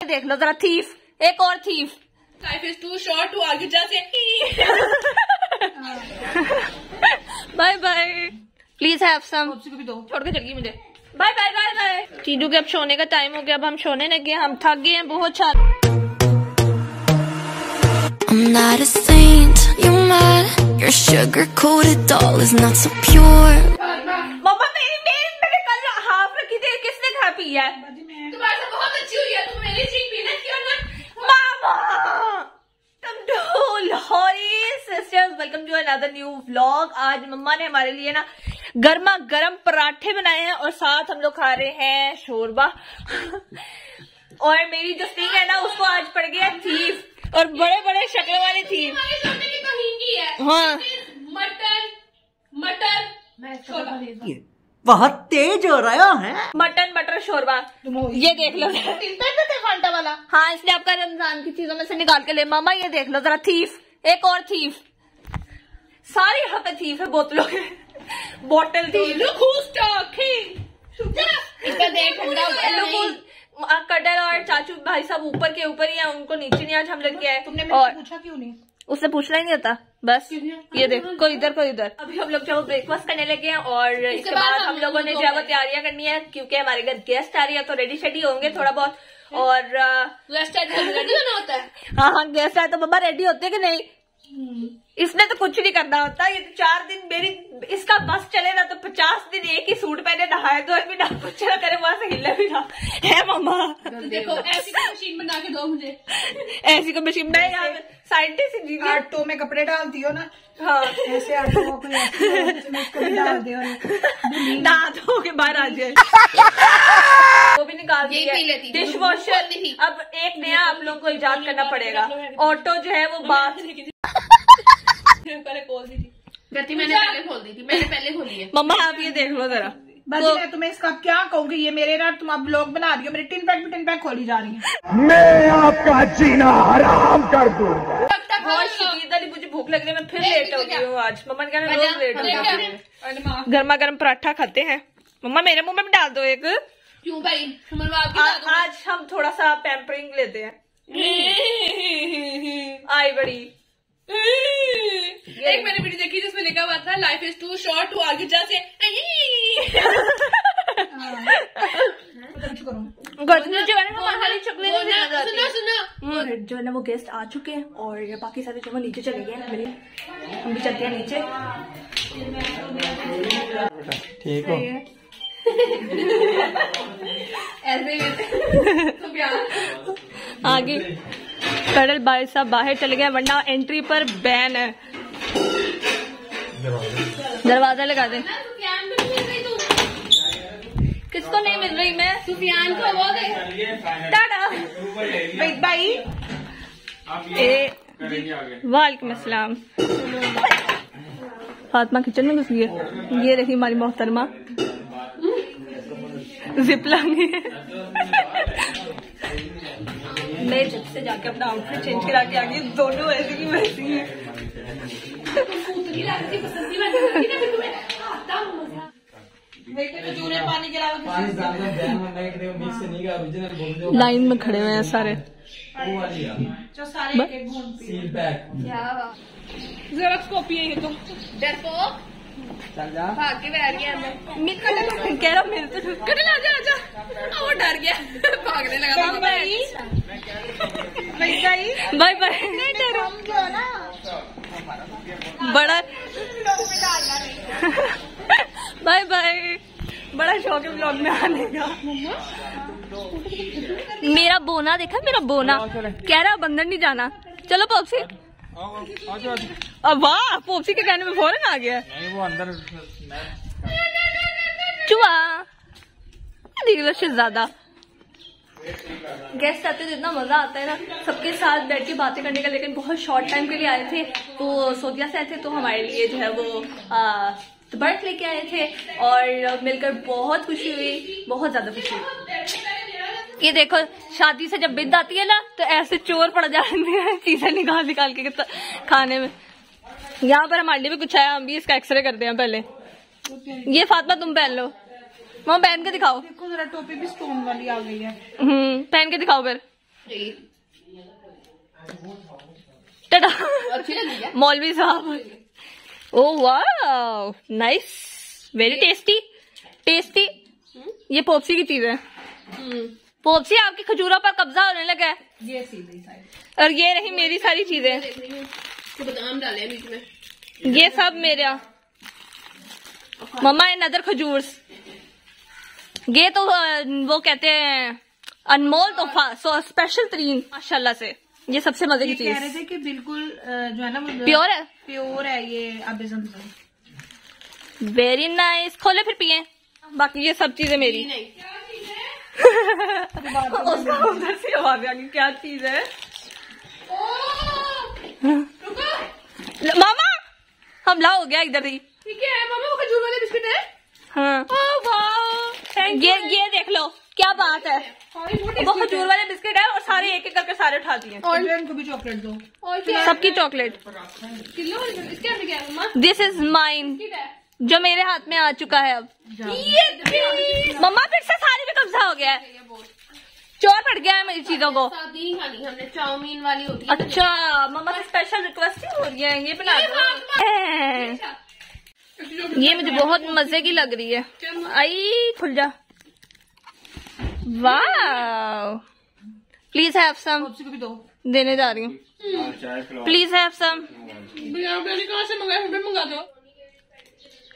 देख लो जरा, थीफ, एक और thief. Life is too short to argue just bye bye, please have some. भी दो, छोड़ के चलिए मुझे। Bye bye bye bye. चीजू के अब सोने का टाइम हो गया, अब हम सोने लगे, हम थक गए हैं बहुत सारा। I'm not a saint, you're mad. Your sugar-coated doll is not so pure. मम्मा मैंने कल हाफ रखी थी, किसने खा पी है? तुम्हारे से बहुत अच्छी हुई है, तुम मेरी चीज पीना क्यों ना? मामा, sisters, welcome to another new vlog. आज मम्मा ने हमारे लिए ना गर्मा गर्म पराठे बनाए हैं और साथ हम लोग खा रहे हैं शोरबा। और मेरी जो स्टिंग है ना, उसको आज पड़ गया थीफ, और बड़े बड़े शक्ल वाली थीफ। हाँ, मटर बहुत तेज हो रहा है। मटन मटर शोरबा, ये देख लो। फांटा वाला। हाँ, इसलिए आपका रमजान की चीजों में से निकाल के ले। मामा ये देख लो जरा, थीफ, एक और थीफ। सारी यहाँ पे थीफ है, बोतलों के बोतल थी। कटल और चाचू भाई साहब ऊपर के ऊपर ही है, उनको नीचे नहीं आज हम लोग के आए। तुमने और पूछा क्यों नहीं? उससे पूछना ही नहीं होता, बस ये देखो, कोई इधर कोई इधर। अभी हम लोग जो ब्रेकफास्ट करने लगे हैं और इसके बाद हम लोगों ने जो है वो तैयारियां करनी है, क्योंकि हमारे घर गेस्ट आ रही है, तो रेडी शेडी होंगे थोड़ा बहुत। और गेस्ट रेडी होना होता है। हाँ, गेस्ट आए तो मम्मा रेडी होते कि नहीं? इसने तो कुछ नहीं करना होता। ये 4 दिन मेरी इसका बस चले ना तो 50 दिन एक ही सूट पहने, नहाए धोए भी ना, कुछ ना करे, वहां से हिले भी ना है। मम्मा देखो, ऐसी मशीन बना के दो मुझे। ऐसी को मशीन, मैं यहाँ साइंटिस्ट इंजीनियर। आटो में कपड़े डालती हो ना? हाँ, ऐसे आटो को डाल दे, नहा धो के बाहर आ जाए। वो भी निकाल दी है। डिश वॉशर, अब एक नया आप लोगों को इजाद करना पड़ेगा। ऑटो जो है वो बात पहले खोल दी थी गति, मैंने पहले खोल दी थी, मैंने पहले खोली है। मम्मा आप ये देख लो जरा। मैं तुम्हें इसका क्या कहूँगी, ये मेरे ना, तुम आप ब्लॉग बना रही हो, मेरे टिन पैक खोली जा रही है। मैं आपका जीना हराम कर दूंगा। बहुत शदीद अली, मुझे भूख लग रही है, मैं फिर लेट हो गई हूँ आज। मम्मा ने कहा रोज लेट हो गई। गर्मा गर्म पराठा खाते हैं। मम्मा मेरे मुंह में भी डाल दो एक। क्यों भाई? आज हम थोड़ा सा पैम्परिंग लेते हैं। आई बड़ी एक मैंने वीडियो देखी जिसमें लिखा हुआ था, life is too short to argue just सुनो जो है ना वो गेस्ट आ चुके हैं और बाकी सारे जो नीचे चले गए हैं। हम भी चलते हैं नीचे। ठीक हो? ऐसे आगे कडल भाई साहब बाहर चले गए, वरना एंट्री पर बैन है। दरवाजा लगा दे। किसको नहीं मिल रही मैं? सुफियान को वो दे। टाटा भाई। वालेकुम अस्सलाम। फातिमा किचन में घुस गई है। ये देखी हमारी मोहतरमा जिप लांगी। मैं जिप से जाके अपना आउटफिट चेंज करा के आ गई। दोनों ऐसी की वैसी हैं। पानी के अलावा लाइन में खड़े हुए हैं सारे। जो सारे ज़ेरॉक्स कॉपी है ये तो। डरपोक चल जा, भाग के बैठ गया अंदर। कह रहा मेरे तो कटल आजा आजा। वो डर गया, भागने लगा। Bye bye. नहीं डरो बड़ा। Bye bye. बड़ा शौक है ब्लॉग में आने का। मेरा बोना देखा, मेरा बोना कह रहा बंदर नहीं जाना। चलो पॉप्सी। अब वाह, पॉप्सी के कहने में फौरन आ गया। नहीं वो अंदर चुआ ज्यादा। गेस्ट आते तो इतना मजा आता है ना, सबके साथ बैठ के बातें करने का। लेकिन बहुत शॉर्ट टाइम के लिए आए थे, तो सऊदीया से आए थे, तो हमारे लिए जो है वो बर्फ लेके आए थे और मिलकर बहुत खुशी हुई, बहुत ज्यादा खुशी हुई। ये देखो, शादी से जब बिद आती है ना तो ऐसे चोर पड़ जाते हैं चीजें निकाल के खाने में। यहाँ पर हमारे लिए भी कुछ आया, हम भी इसका एक्सरे करते हैं पहले। ये फातिमा तुम पहन लो, मम्मा पहन के दिखाओ। देखो जरा, टोपी भी स्टोन वाली आ गई है। पहन के दिखाओ फिर। टाटा। अच्छी लगी क्या? मौलवी साहब, ओह वाह, नाइस, वेरी टेस्टी टेस्टी। ये पोप्सी की चीज है। पोप्सी, आपकी खजूरों पर कब्जा होने लगा है। ये सीधी साइड, और ये रही मेरी सारी चीजें। तो बादाम डाले हैं बीच में। ये सब मेरा। मम्मा नदर खजूर, ये तो वो कहते हैं अनमोल तोहफा, सो स्पेशल तरीन माशाल्लाह से। ये सबसे मजे की चीज। कह रहे थे कि बिल्कुल जो है ना प्योर है, प्योर है ये अब ज़मज़म। Very nice. खोले फिर पिए। बाकी ये सब चीजें मेरी। नहीं उधर से आवाज आ गई, क्या चीज है? मामा हमला हो गया इधर ही। ठीक है मामा, वो खजूर वाले बिस्किट है। हाँ, ये देख लो, क्या बात है। वो खजूर वाले बिस्किट है और सारे एक एक करके सारे उठा दिए। और इनको भी चॉकलेट दो। और क्या? सबकी चॉकलेट। किलो इसके अंदर क्या है मम्मा? दिस इज माइन, जो मेरे हाथ में आ चुका है अब। मम्मा फिर से सारे पे कब्जा हो गया है, चोर पड़ गया है मेरी चीजों को। सादी नहीं खानी हमने, चाउमीन वाली होती है। अच्छा, मम्मा से स्पेशल रिक्वेस्ट हो रही है, ये बना दो। ये मुझे बहुत मजे की लग रही है। आई खुल जा। वाह, प्लीज हैव सम। भी दो। देने जा रही हूँ, प्लीज हैव सम। कहाँ से मंगाया? मंगा दो।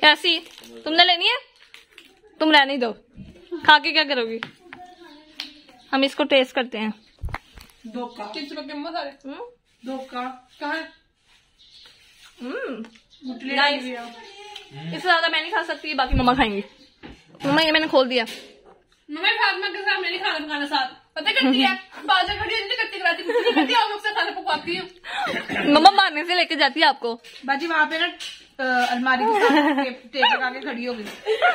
कैसी तुमने लेनी है? तुम रहने दो, खा के क्या करोगी? हम इसको टेस्ट करते हैं। दो का किस मसाले? दो का कहाँ है? नाइस। इससे ज्यादा मैं नहीं खा सकती, बाकी मम्मा खाएंगी। मम्मा ये मैंने खोल दिया। मैं फातिमा के साथ मेरी खाना पकाना साथ पता करती है। बाजार खड़ी होती करती कराती करती है, मुझसे खाना पकवाती हूँ। मम्मा मारने से लेके जाती है आपको। बाजी वहाँ पे ना अलमारी के साथ टेप लगा के खड़ी हो गई।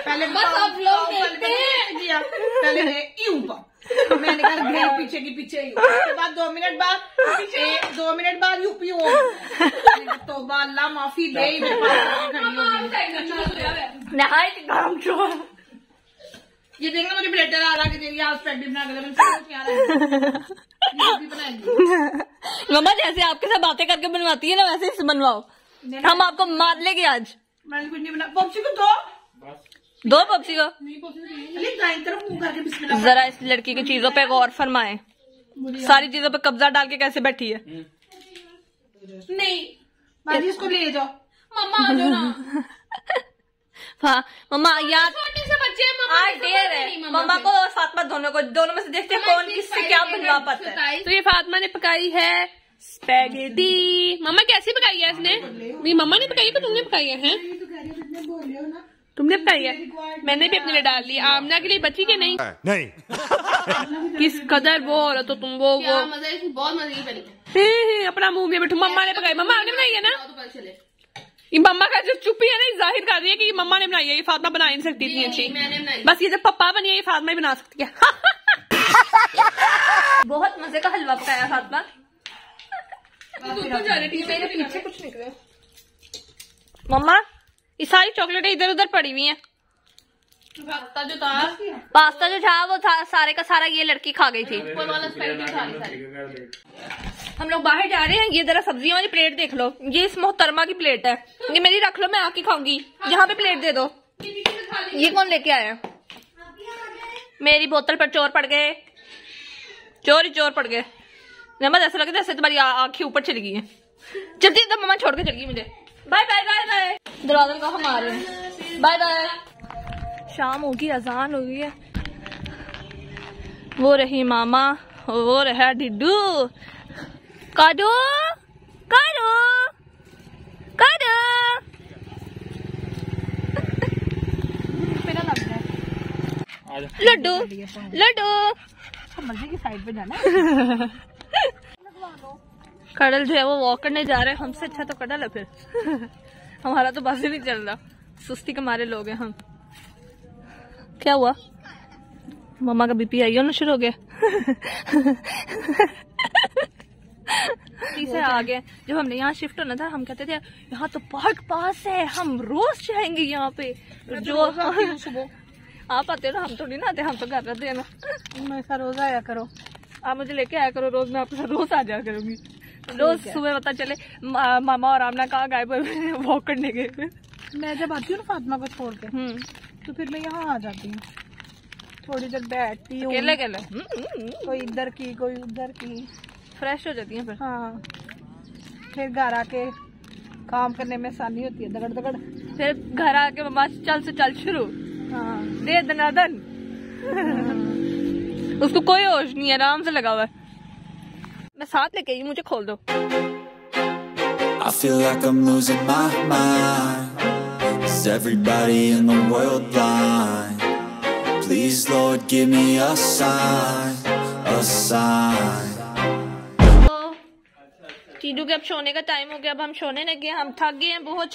पहले बस आप लोग देखते हैं, पहले यूं का मैंने कहा गई पीछे की पीछे ही। उसके बाद 2 मिनट बाद 2 मिनट बाद यूपी हो गई। तो अल्लाह माफी दे, खड़ी हो गई। नहाए काम चोर। ये देखना मुझे ब्लेटर आ रहा कि तेरी आज पैकेट बना के बनाएंगे। मम्मा जैसे आपके साथ बातें करके बनवाती है ना, वैसे ही बनवाओ। हम आपको मार लेंगे आज। मैंने कुछ नहीं बना। पॉप्सी को दो पप्सी को। तरफ मुंह करके बिस्मिल्लाह। जरा इस लड़की की चीजों पे गौर फरमाएं, सारी चीजों पे कब्जा डाल के कैसे बैठी है। नहीं बाजी इसको ले जाओ। मम्मा आ जाओ ना। हाँ मम्मा, यहाँ छोटे से बच्चे हैं, ढेर है। मम्मा को और फातिमा दोनों में से देखते हैं कौन किससे क्या बनवा पाता है। तो ये फातिमा ने पकाई है स्पैगेटी। मम्मा कैसी पकाई है इसने? मेरी मम्मा ने पकाई है, तो तुमने पकाई है? तुमने पकाई है? मैंने भी अपने लिए डाल ली। आमना के लिए बची के नहीं? नहीं। किस कदर वो हो तुम वो मजा है, बहुत मजे की बनी है। अपना मुंह में बैठो। मम्मा ने पकाई, मम्मा आगे बनाई है ना? ये मम्मा का जो चुप्पी है ना, जाहिर कर रही है कि मम्मा ने बनाई है। ये फातिमा बना नहीं सकती इतनी अच्छी। बस ये जब पप्पा बनी है, ये फातिमा ही बना सकती है। बहुत मजे का हलवा पकाया फातिमा। मेरे पीछे कुछ निकले। मम्मा ये सारी चॉकलेटें इधर उधर पड़ी हुई हैं। पास्ता जो था वो था सारे का सारा ये लड़की खा गई थी। हम लोग बाहर जा रहे हैं। ये जरा सब्जियों वाली प्लेट देख लो, ये इस मोहतरमा की प्लेट है। ये मेरी रख लो, मैं आके खाऊंगी। यहाँ पे प्लेट दे दो। ये कौन लेके आया? मेरी बोतल पर चोर पड़ गए, चोर ही चोर पड़ गए। नमक ऐसा लगे जैसे तुम्हारी आंखें ऊपर चली गई हैं। जल्दी एकदम मम्मा छोड़ के चली गई मुझे। Bye bye bye bye. दरवाजा का हम आ रहे हैं। Bye bye. शाम होगी, अजान हो गई है। वो रही मामा, वो रहा डिड्डू। कादो कादो कादो। लड्डू लड्डू। मर्जी की साइड पे जाना। कडल जो है वो वॉक करने जा रहे हैं। हमसे अच्छा तो कडल है फिर। हमारा तो बस ही नहीं चल रहा, सुस्ती के मारे लोग हैं हम। क्या हुआ? मम्मा का बीपी आई होना शुरू हो गया। से आ गए। जब हमने यहाँ शिफ्ट होना था, हम कहते थे यहाँ तो पार्क पास है, हम रोज जाएंगे यहाँ पे। जो आप आते हो ना, हम थोड़ी ना आते, हम तो घर रहते हैं ना। मैं रोज आया करो। आप मुझे लेके आया करो रोज, मैं आपके साथ रोज आ जाया करूंगी। रोज सुबह पता चले मामा और आमना कहाँ गायब हुए, वॉक करने गए। मैं जब आती हूँ ना फातिमा को छोड़ के, तो फिर मैं यहाँ आ जाती हूँ, थोड़ी देर बैठती हूँ अकेले अकेले, कोई इधर की कोई उधर की, फ्रेश हो जाती है फिर। हाँ, फिर घर आके काम करने में आसानी होती है, दगड़ दगड़। फिर घर आके मम्मा चल से चल शुरू, हाँ, दे दनादन। उसको कोई होश नहीं है, आराम से लगा हुआ है। मैं साथ लेके आई, मुझे खोल दो। I feel like I'm losing my mind. Is everybody in the world blind? Please Lord give me a sign, a sign. चीजू के अब सोने का टाइम हो गया, अब हम सोने लगे हैं। हम थक गए हैं बहुत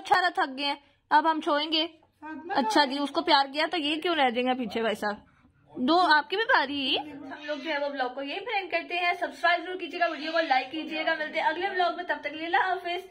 सारा थक गए हैं, अब हम सोएंगे। अच्छा जी, उसको प्यार किया तो ये क्यों रह जाएंगे पीछे भाई साहब? दो आपकी भी पारी। हम लोग जो है वो ब्लॉग को यही फ्रेंड करते हैं। सब्सक्राइब जरूर कीजिएगा, वीडियो को लाइक कीजिएगा। मिलते हैं अगले ब्लॉग में, तब तक के लिए अल्लाह हाफिज।